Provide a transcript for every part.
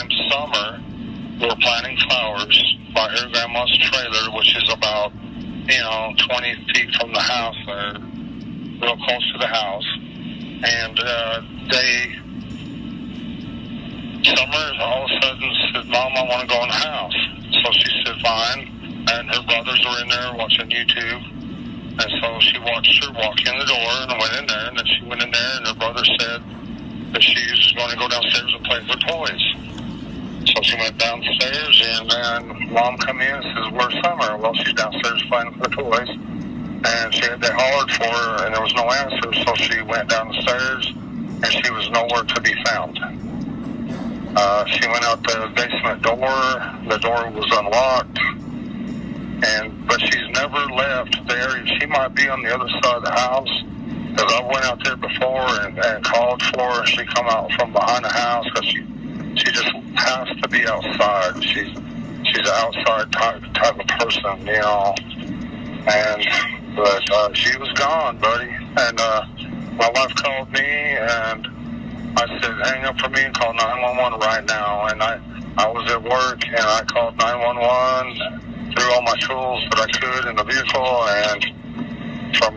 and summer, we were planting flowers by her grandma's trailer, which is about, 20 feet from the house there, real close to the house. And Summer all of a sudden said, Mom, I want to go in the house. So she said, fine. And her brothers were in there watching YouTube. And so she watched her walk in the door and went in there. And then she went in there, and her brother said that she was going to go downstairs and play with her toys. So she went downstairs, and then Mom come in and says, where's Summer? Well, she's downstairs playing with her toys. And they hollered for her, and there was no answer. So she went downstairs, and she was nowhere to be found. She went out the basement door. The door was unlocked. But she's never left the area. She might be on the other side of the house, because I went out there before and called for her. She come out from behind the house, because she just has to be outside. She's an outside type of person, But she was gone, buddy. And my wife called me, and I said, hang up for me and call 911 right now. And I was at work, and I called 911, threw all my tools that I could in the vehicle, and from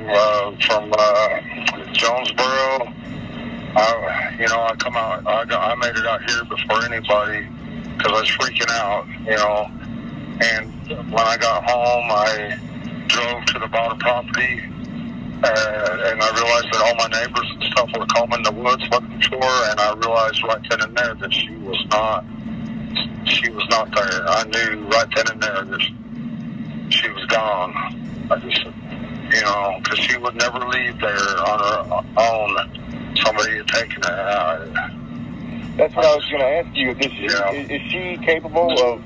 Jonesboro, I come out. I made it out here before anybody, because I was freaking out, And when I got home, I drove to the bottom property, and I realized that all my neighbors and stuff were combing the woods looking for her, and I realized right then and there that she was not there. I knew right then and there that she was gone. I just, because she would never leave there on her own. Somebody had taken her out. That's what I was going to ask you. Is she capable of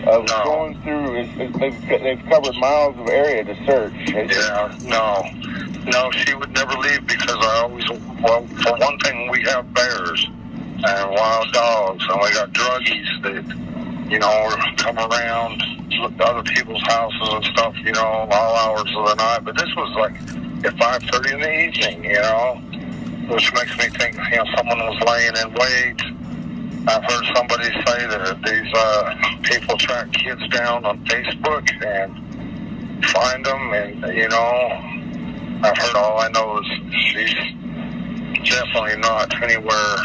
No. going through? They've covered miles of area to search. No, she would never leave, because for one thing, we have bears and wild dogs, and we got druggies that, come around other people's houses and stuff, all hours of the night. But this was like at 5:30 in the evening, which makes me think, someone was laying in wait. I've heard somebody say that these people track kids down on Facebook and find them, and, I've heard, all I know is she's definitely not anywhere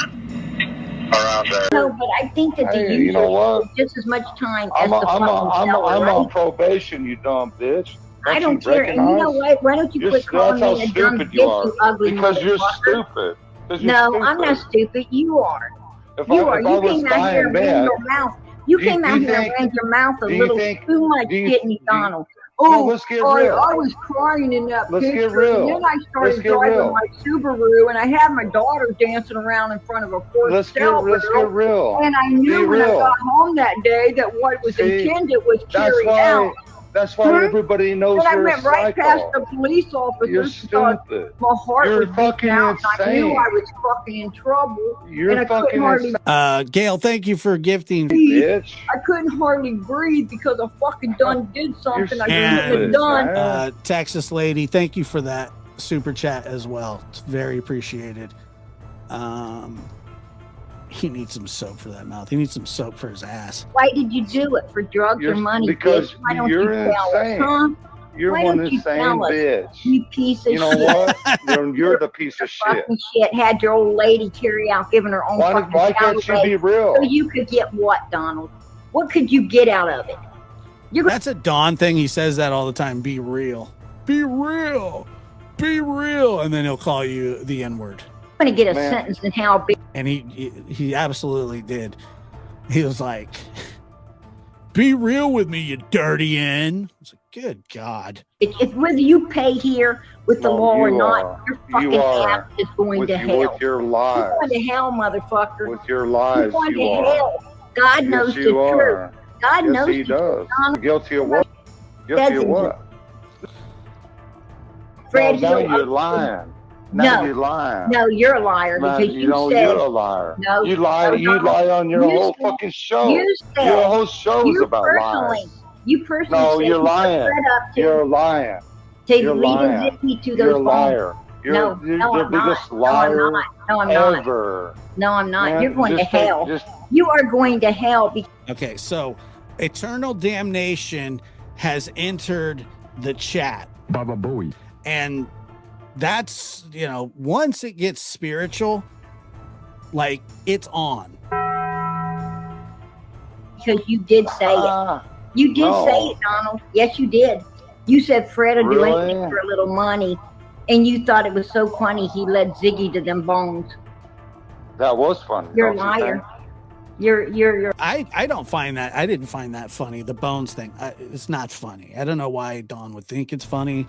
around there. No, but I think that the user takes just as much time as the I'm right? on probation, you dumb bitch. I don't care. And you know what? Why don't you quit calling me a dumb bitch, you ugly because you're motherfucker? stupid. No, I'm not stupid. You are. You came out here and ran your mouth. You came out here and ran your mouth a little too much, didn't you, Donald? Let's get real. I was crying in that Let's picture. get real. And then I started driving my Subaru, and I had my daughter dancing around in front of a Ford Celebrate. Let's get real. And I knew when I got home that day that what was intended was carried out. That's why everybody knows but you're I went right past the police officer. You're stupid. My heart You're was fucking out. insane. I knew I was fucking in trouble. You're fucking insane. Gail, thank you for gifting. Bitch. I couldn't hardly breathe because I fucking did something I shouldn't have done. Texas lady, thank you for that super chat as well. It's very appreciated. He needs some soap for that mouth. He needs some soap for his ass. Why did you do it? For drugs or money? Because bitch? Why don't you're you tell insane. us, huh? You're Why one don't you insane tell us, bitch. You piece of shit. You know what? You're the piece of shit. Fucking shit. Had your old lady carry out giving her own fucking Why can't you be real? So you could get what, Donald? What could you get out of it? That's a Don thing. He says that all the time. Be real. Be real. Be real. And then he'll call you the N-word. I'm going to get a sentence in how big. And he absolutely did. He was like, be real with me, you dirty N. I was like, good God. It's whether you pay here with the law or not, your fucking ass is going to hell. With your lies. You're going to hell, motherfucker. With your lies, You're going to hell. God knows the truth. God knows he does. Guilty of what? Guilty of what? Fred, now you're lying. Now you're lying. No, you're a liar because you said you're a liar. No, you lie. You lie on your whole fucking show. Your whole show is about lies. You personally. No, you're lying. You're lying. You're lying. You're a liar. You're the biggest liar ever. No, I'm not. Man, you're going to hell. You are going to hell. Okay, so eternal damnation has entered the chat. Baba Booey. And that's, once it gets spiritual, like, it's on. Because you did say it. You did say it, Donald. Yes, you did. You said Fred would do anything for a little money, and you thought it was so funny he led Ziggy to them bones. That was funny. You're a liar. You're. I don't find that. I didn't find that funny. The bones thing. It's not funny. I don't know why Don would think it's funny.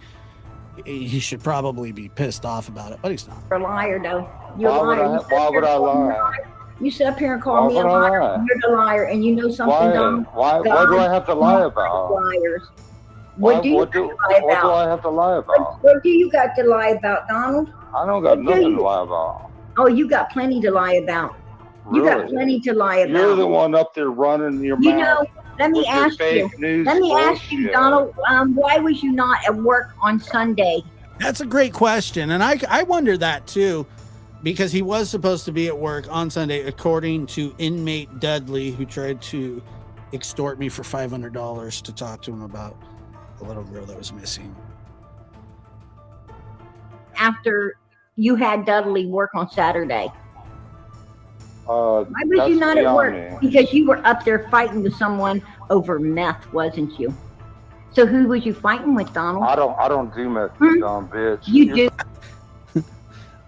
He should probably be pissed off about it, but he's not. You're a liar, though. You're a liar. Why would I lie? You sit up here and call me a liar. You're the liar, and you know something, Donald? Why do I have to lie about? Liars. What do you lie about? What do I have to lie about? What do you got to lie about, Donald? I don't got nothing to lie about. Oh, you got plenty to lie about. You got plenty to lie about. You're the one up there running your mouth. Let me ask you, Donald, why was you not at work on Sunday? That's a great question. And I wonder that too, because he was supposed to be at work on Sunday, according to inmate Dudley, who tried to extort me for $500 to talk to him about the little girl that was missing. After you had Dudley work on Saturday. Why was you not at work? Because you were up there fighting with someone over meth, wasn't you? So who was you fighting with, Donald? I don't do meth, you dumb bitch. You do.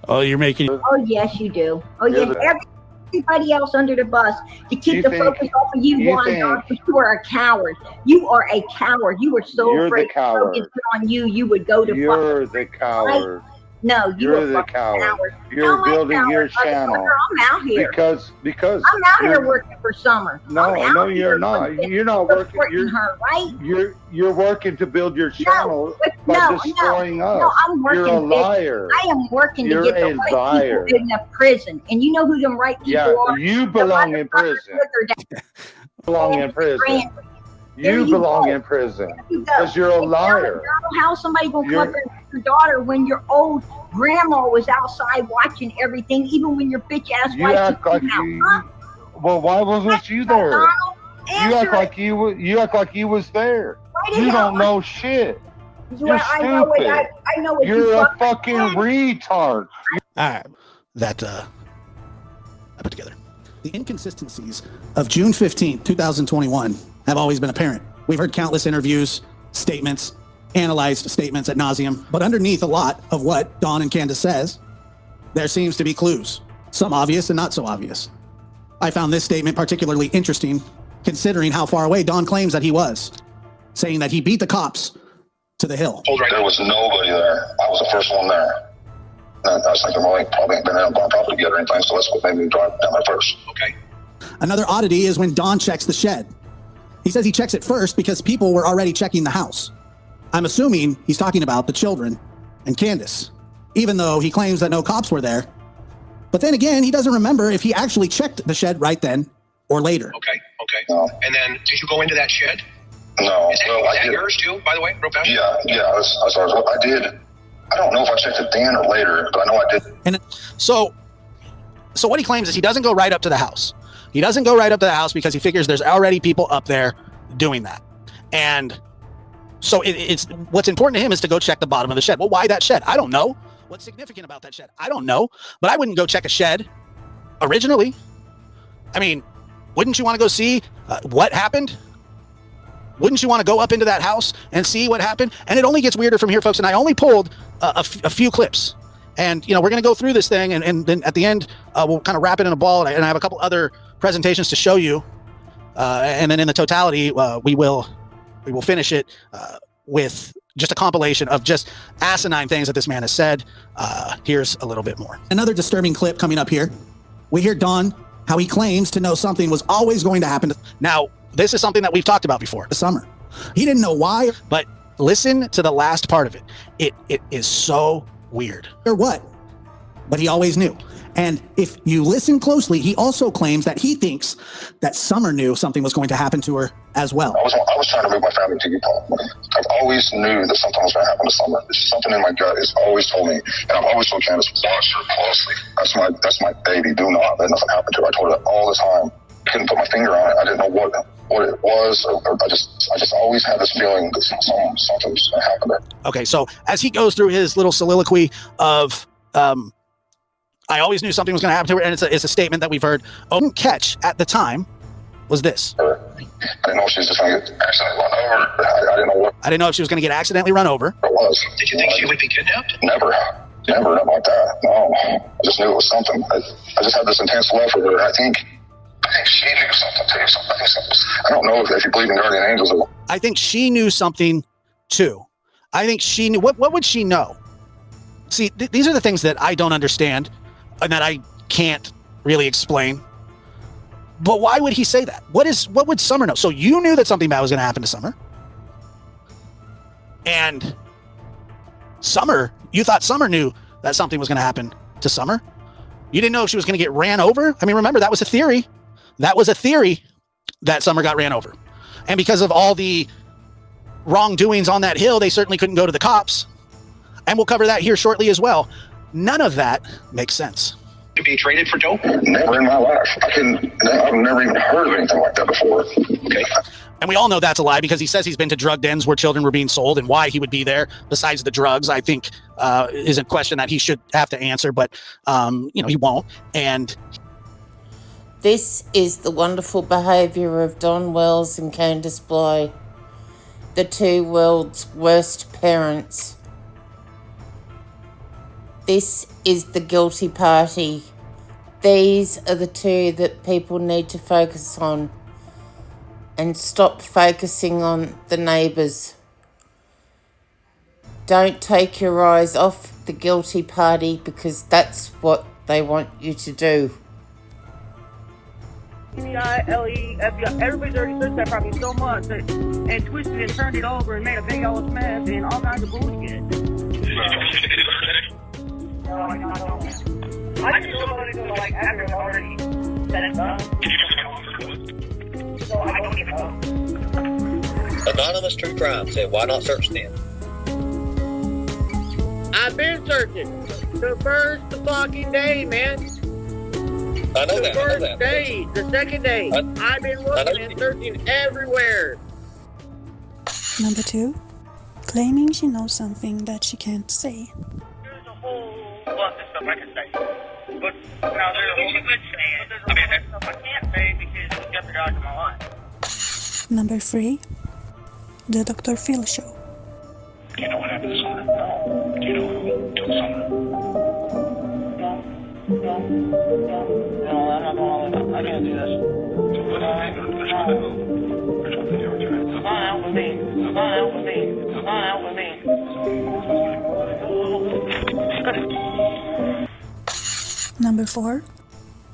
Oh, you're making. Oh yes, you do. Oh yes, everybody else under the bus to keep the focus off of you. You are a coward. You are a coward. You were so afraid to focus on you. You would go to. You're the coward. Right? No, you're the coward. You're building your channel. I'm out here because I'm out here working for Summer. No, you're not. You're not working. You're working to build your channel by destroying us. No, I'm working. You're a liar. I am working to get the right people in a prison, and you know who them right people are. You belong in prison. Belong in prison. You belong in prison because you're a liar. How somebody gonna cover your daughter when your old grandma was outside watching everything, even when your bitch ass wife act like Well, why wasn't you there? You act like you was there. You don't know shit. You're stupid. I know what you're a fucking retard. All right, that I put together. The inconsistencies of June 15th, 2021 have always been apparent. We've heard countless interviews, statements, analyzed statements ad nauseum, but underneath a lot of what Dawn and Candace says, there seems to be clues, some obvious and not so obvious. I found this statement particularly interesting, considering how far away Dawn claims that he was, saying that he beat the cops to the hill. There was nobody there. I was the first one there. And I was thinking, well, we probably ain't been there on property together or anything, so let's go maybe drive down there first. Okay. Another oddity is when Don checks the shed. He says he checks it first because people were already checking the house. I'm assuming he's talking about the children and Candace, even though he claims that no cops were there. But then again, he doesn't remember if he actually checked the shed right then or later. Okay. No. And then, did you go into that shed? No. Is that yours too, by the way, real fast? Yeah. I did. I don't know if I checked it then or later, but I know I did. And so what he claims is he doesn't go right up to the house. He doesn't go right up to the house because he figures there's already people up there doing that. And so it's what's important to him is to go check the bottom of the shed. Well, why that shed? I don't know. What's significant about that shed? I don't know. But I wouldn't go check a shed originally. I mean, wouldn't you want to go see what happened? Wouldn't you want to go up into that house and see what happened? And it only gets weirder from here, folks. And I only pulled a few clips. And, we're going to go through this thing. And then at the end, we'll kind of wrap it in a ball. And I have a couple other presentations to show you. And then in the totality, we will finish it with just a compilation of just asinine things that this man has said. Here's a little bit more. Another disturbing clip coming up here. We hear Don, how he claims to know something was always going to happen. Now, this is something that we've talked about before. The summer. He didn't know why, but listen to the last part of it. It is so weird. Or what? but he always knew. And if you listen closely, he also claims that he thinks that Summer knew something was going to happen to her as well. I was trying to move my family to Utah. I've always knew that something was going to happen to Summer. There's something in my gut. It's always told me, and I've always told Candace, watch her closely. That's my baby. Do not let nothing happen to her. I told her that all the time. I couldn't put my finger on it. I didn't know what it was. I just always had this feeling that something was going to happen to her. Okay, so as he goes through his little soliloquy of, I always knew something was going to happen to her, and it's a statement that we've heard. Didn't catch at the time was this. I didn't know if she was just going to get accidentally run over. I didn't know what. I didn't know if she was going to get accidentally run over. It was. Did you think she would be kidnapped? Never about that. No, I just knew it was something. I just had this intense love for her. I think she knew something too. I don't know if you believe in guardian angels. I think she knew something too. I think she knew. What would she know? See, these are the things that I don't understand and that I can't really explain. But why would he say that? What would Summer know? So you knew that something bad was going to happen to Summer. And Summer, you thought Summer knew that something was going to happen to Summer. You didn't know if she was going to get ran over. I mean, remember, that was a theory. That was a theory that Summer got ran over. And because of all the wrongdoings on that hill, they certainly couldn't go to the cops. And we'll cover that here shortly as well. None of that makes sense. To be traded for dope? Never in my life. I've never even heard of anything like that before. Okay. And we all know that's a lie because he says he's been to drug dens where children were being sold, and why he would be there besides the drugs, I think, is a question that he should have to answer, but, he won't. And this is the wonderful behaviour of Don Wells and Candace Bly, the two world's worst parents. This is the guilty party. These are the two that people need to focus on and stop focusing on the neighbours. Don't take your eyes off the guilty party because that's what they want you to do. FBI, LE, FBI, everybody's already searched that property so much and twisted and turned it over and made a big old mess and all kinds of bullshit. I just don't want to go like after it's already said and done. So I don't even know. Anonymous True Crime said, why not search then? I've been searching the first fucking day, man. I know the that. first day, the second day. I've been looking and searching everywhere. Number 2, claiming she knows something that she can't say. There's a whole bunch of stuff I can say. But now there's a whole bunch of stuff I can't say because it would jeopardize my life. Number 3, the Dr. Phil show. Do you know what happened to Summer? No. Do you know who killed Summer? No, I'm not going on. I can't do this. Come on out with me. Come on out with me. Come on out with me. Number 4,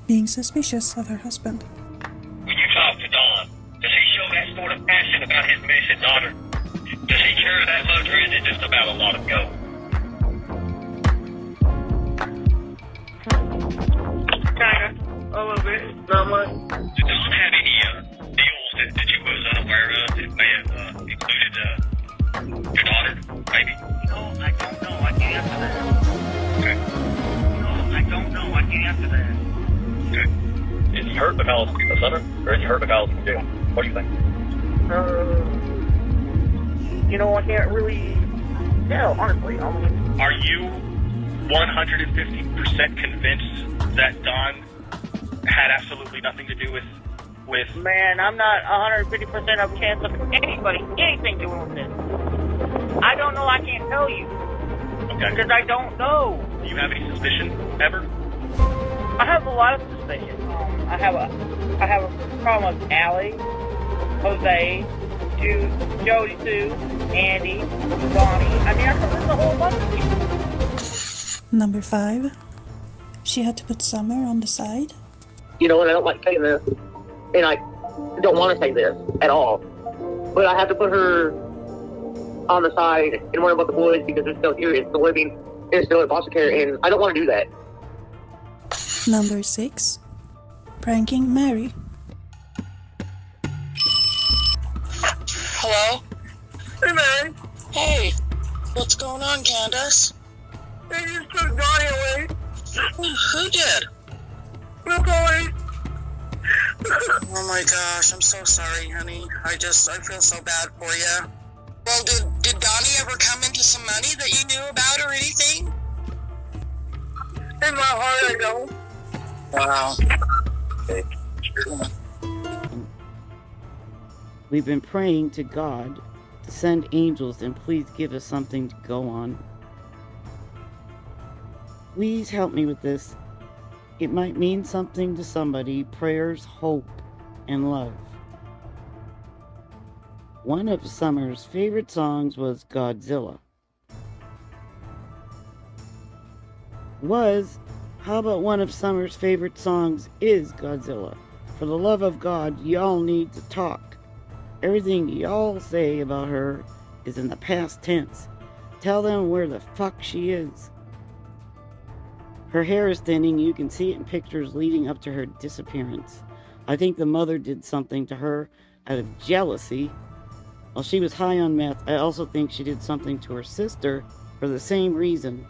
being suspicious of her husband. When you talk to Don, does he show that sort of passion about his missing daughter? Does he care that much, or is it just about a lot of go? Kinda. A little bit. Not much. Did Don have any deals that you was unaware of that may have included your daughter, maybe? No, I don't know. I can't answer that. Okay. No, I don't know. I can't answer that. Okay. Is he hurt because of Summer, or is he hurt because of jail? What do you think? I can't really tell, honestly. Are you 150% convinced that Don had absolutely nothing to do with... Man, I'm not 150% of chance of anything doing with this. I don't know. I can't tell you. Okay. Because I don't know. Do you have any suspicion, ever? I have a lot of suspicion. I have a problem with Allie, Jose, Jody Sue, Andy, Bonnie. I mean, I can list a whole bunch of people. Number 5, she had to put Summer on the side. And I don't like saying this, and I don't want to say this at all, but I have to put her on the side and worry about the boys because they're still here, it's still living, it's still in foster care, and I don't want to do that. Number 6. Pranking Mary. Hello? Hey, Mary. Hey. What's going on, Candace? They just took Donnie away. Who did? Nobody. Oh my gosh, I'm so sorry, honey. I feel so bad for you. Well, did Donnie ever come into some money that you knew about or anything? In my heart, I don't. Wow. We've been praying to God to send angels and please give us something to go on. Please help me with this. It might mean something to somebody. Prayers, hope, and love. One of Summer's favorite songs was Godzilla. How about one of Summer's favorite songs is Godzilla? For the love of God, y'all need to talk. Everything y'all say about her is in the past tense. Tell them where the fuck she is. Her hair is thinning. You can see it in pictures leading up to her disappearance. I think the mother did something to her out of jealousy. While she was high on meth, I also think she did something to her sister for the same reason.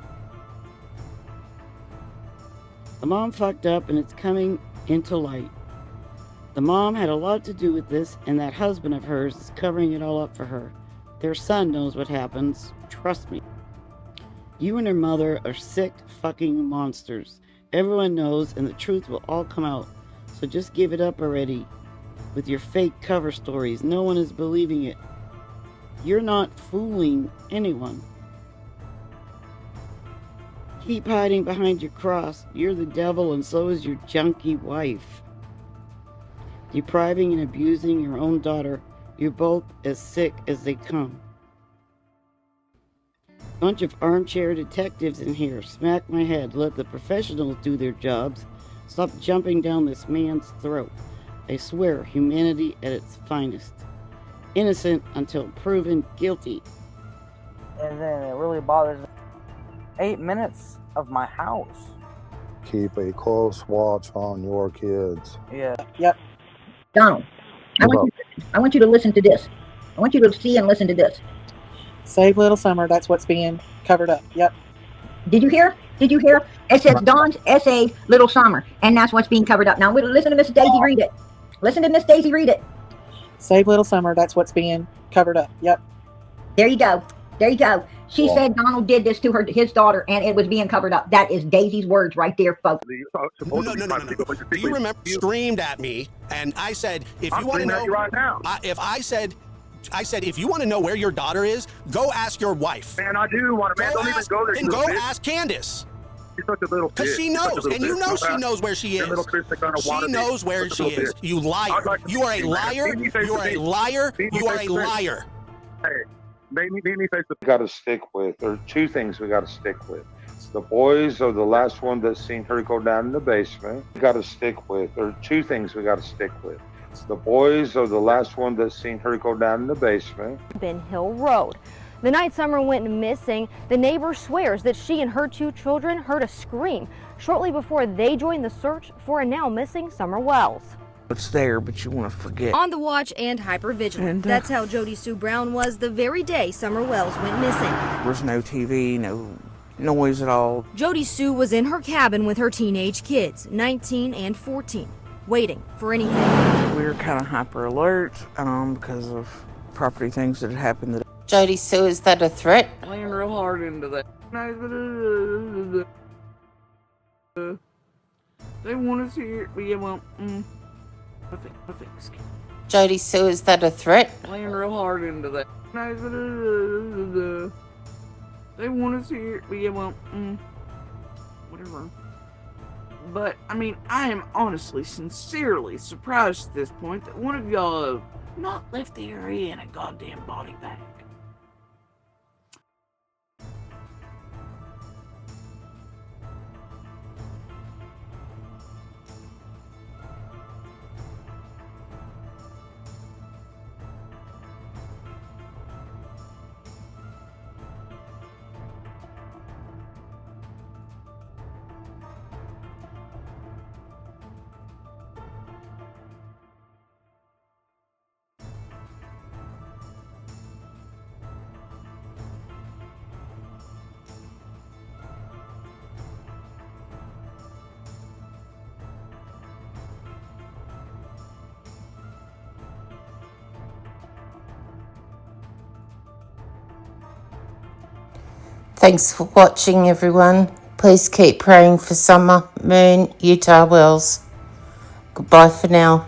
The mom fucked up and it's coming into light. The mom had a lot to do with this, and that husband of hers is covering it all up for her. Their son knows what happens. Trust me. You and her mother are sick fucking monsters. Everyone knows, and the truth will all come out. So just give it up already. With your fake cover stories, no one is believing it. You're not fooling anyone. Keep hiding behind your cross. You're the devil, and so is your junkie wife. Depriving and abusing your own daughter. You're both as sick as they come. Bunch of armchair detectives in here. Smack my head. Let the professionals do their jobs. Stop jumping down this man's throat. I swear, humanity at its finest. Innocent until proven guilty. And then it really bothers me. 8 minutes of my house. Keep a close watch on your kids. Yeah. Yep. Donald, I want you to listen to this. I want you to see and listen to this. Save Little Summer. That's what's being covered up. Yep. Did you hear? Did you hear? It says Dawn's essay, Little Summer, and that's what's being covered up. Now, listen to Miss Daisy read it. Listen to Miss Daisy read it. Save Little Summer. That's what's being covered up. Yep. There you go. There you go. She said Donald did this to his daughter, and it was being covered up. That is Daisy's words right there, folks. No. Do you remember you screamed at me, and I said, if you want to know, right now. I said, if you want to know where your daughter is, go ask your wife. Man, I do want to. Man, don't even go there. And go ask Candace. She's such a little bitch. Because she knows, and you know she knows where she is. She knows where she is. You liar. You are a liar. You are a liar. You are a liar. Hey, baby face. We got to stick with. There are two things we got to stick with. The boys are the last one that's seen her go down in the basement. We got to stick with. There are two things we got to stick with. The boys are the last one that's seen her go down in the basement. Ben Hill Road. The night Summer went missing, the neighbor swears that she and her 2 children heard a scream shortly before they joined the search for a now missing Summer Wells. It's there, but you want to forget. On the watch and hypervigilant. That's how Jody Sue Brown was the very day Summer Wells went missing. There's no TV, no noise at all. Jody Sue was in her cabin with her teenage kids, 19 and 14, waiting for anything. We were kind of hyper alert because of property things that had happened. Jody Sue, is that a threat? Laying real hard into that. They want us here. Yeah, well, Jody Sue, is that a threat? Laying real hard into that. They want us here. Yeah, well, whatever. But, I mean, I am honestly, sincerely surprised at this point that one of y'all have not left the area in a goddamn body bag. Thanks for watching, everyone. Please keep praying for Summer, Moon, Utah Wells. Goodbye for now.